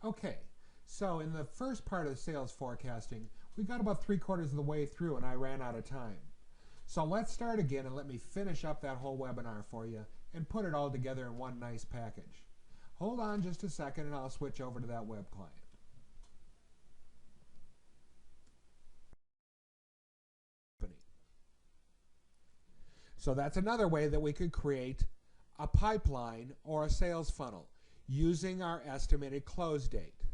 Okay, so in the first part of sales forecasting, we got about 3/4 of the way through and I ran out of time. So let's start again and let me finish up that whole webinar for you and put it all together in one nice package. Hold on just a second and I'll switch over to that web client. So that's another way that we could create a pipeline or a sales funnel using our estimated close date.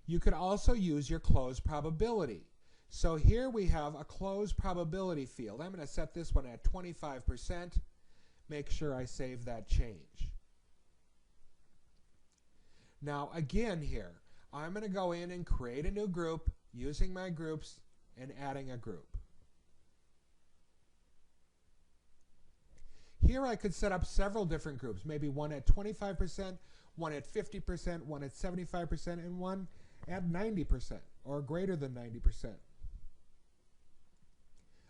You could also use your close probability. So here we have a close probability field. I'm going to set this one at 25%. Make sure I save that change. Now again here, I'm going to go in and create a new group using my groups and adding a group. Here I could set up several different groups, maybe one at 25%, one at 50%, one at 75%, and one at 90% or greater than 90%.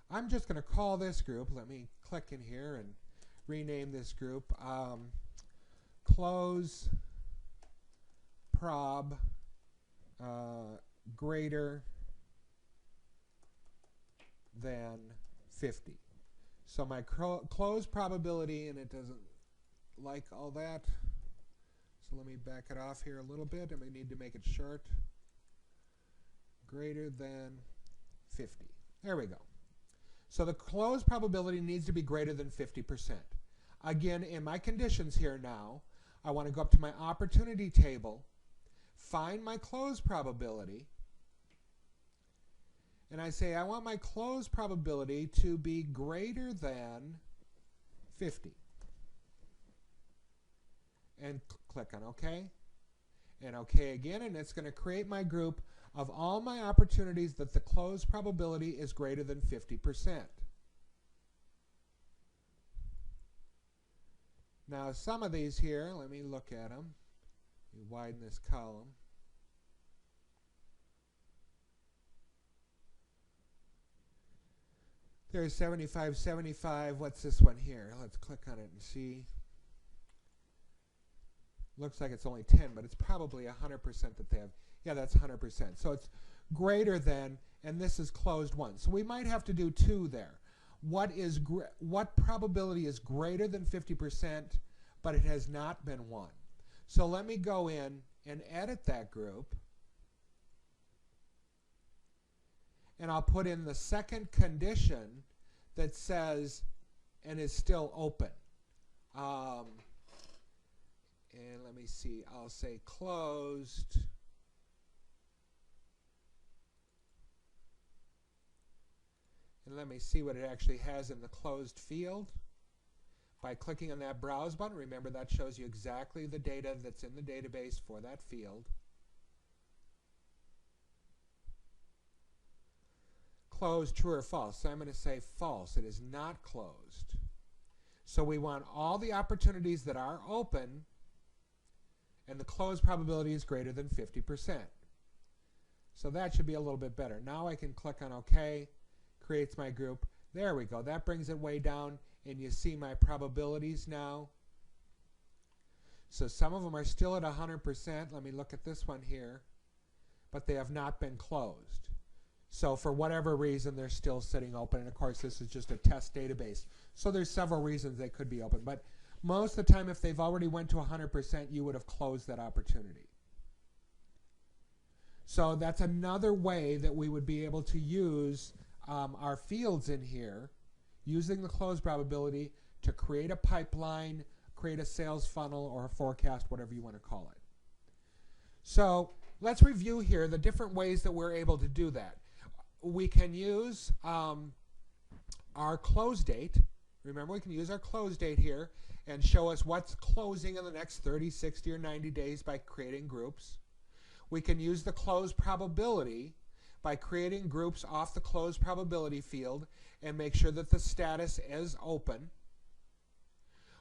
I'm just going to call this group, let me click in here and rename this group, close prob greater than 50. So my close probability, and it doesn't like all that, so let me back it off here a little bit, and we need to make it short, greater than 50. There we go. So the close probability needs to be greater than 50%. Again, in my conditions here now, I want to go up to my opportunity table, find my close probability, and I say I want my close probability to be greater than 50. And click on OK. And OK again, and it's going to create my group of all my opportunities that the close probability is greater than 50%. Now some of these here, let me look at them. Let me widen this column. There's 75, 75. What's this one here? Let's click on it and see. Looks like it's only 10, but it's probably 100% that they have. Yeah, that's 100%. So it's greater than, and this is closed one. So we might have to do two there. What probability is greater than 50%, but it has not been 1? So let me go in and edit that group. And I'll put in the second condition that says, and is still open. And let me see, I'll say closed. And let me see what it actually has in the closed field. By clicking on that browse button, remember that shows you exactly the data that's in the database for that field. Closed, true or false. So I'm going to say false. It is not closed. So we want all the opportunities that are open, and the close probability is greater than 50%. So that should be a little bit better. Now I can click on OK, creates my group. There we go. That brings it way down, and you see my probabilities now. So some of them are still at 100%. Let me look at this one here. But they have not been closed. So for whatever reason, they're still sitting open. And of course, this is just a test database. So there's several reasons they could be open. But most of the time, if they've already went to 100%, you would have closed that opportunity. So that's another way that we would be able to use our fields in here, using the close probability to create a pipeline, create a sales funnel, or a forecast, whatever you want to call it. So let's review here the different ways that we're able to do that. We can use our close date. Remember, we can use our close date here and show us what's closing in the next 30, 60, or 90 days by creating groups. We can use the close probability by creating groups off the close probability field and make sure that the status is open.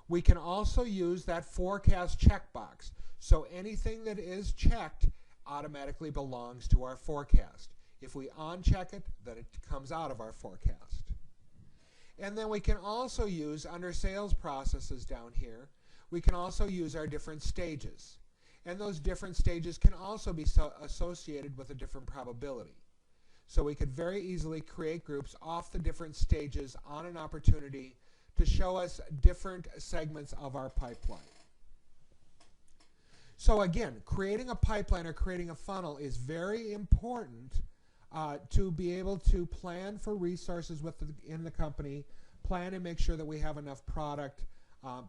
We can also use that forecast checkbox. So anything that is checked automatically belongs to our forecast. If we uncheck it, then it comes out of our forecast. And then we can also use, under sales processes down here, we can also use our different stages. And those different stages can also be associated with a different probability. So we could very easily create groups off the different stages on an opportunity to show us different segments of our pipeline. So again, creating a pipeline or creating a funnel is very important to be able to plan for resources in the company, plan and make sure that we have enough product,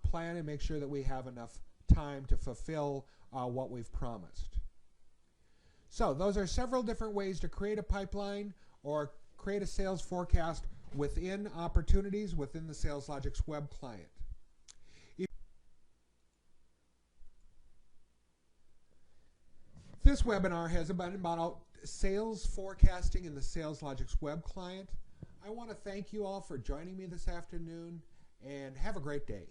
plan and make sure that we have enough time to fulfill what we've promised. So those are several different ways to create a pipeline or create a sales forecast within opportunities within the SalesLogix web client. This webinar has been about sales forecasting in the SalesLogix web client. I want to thank you all for joining me this afternoon, and have a great day.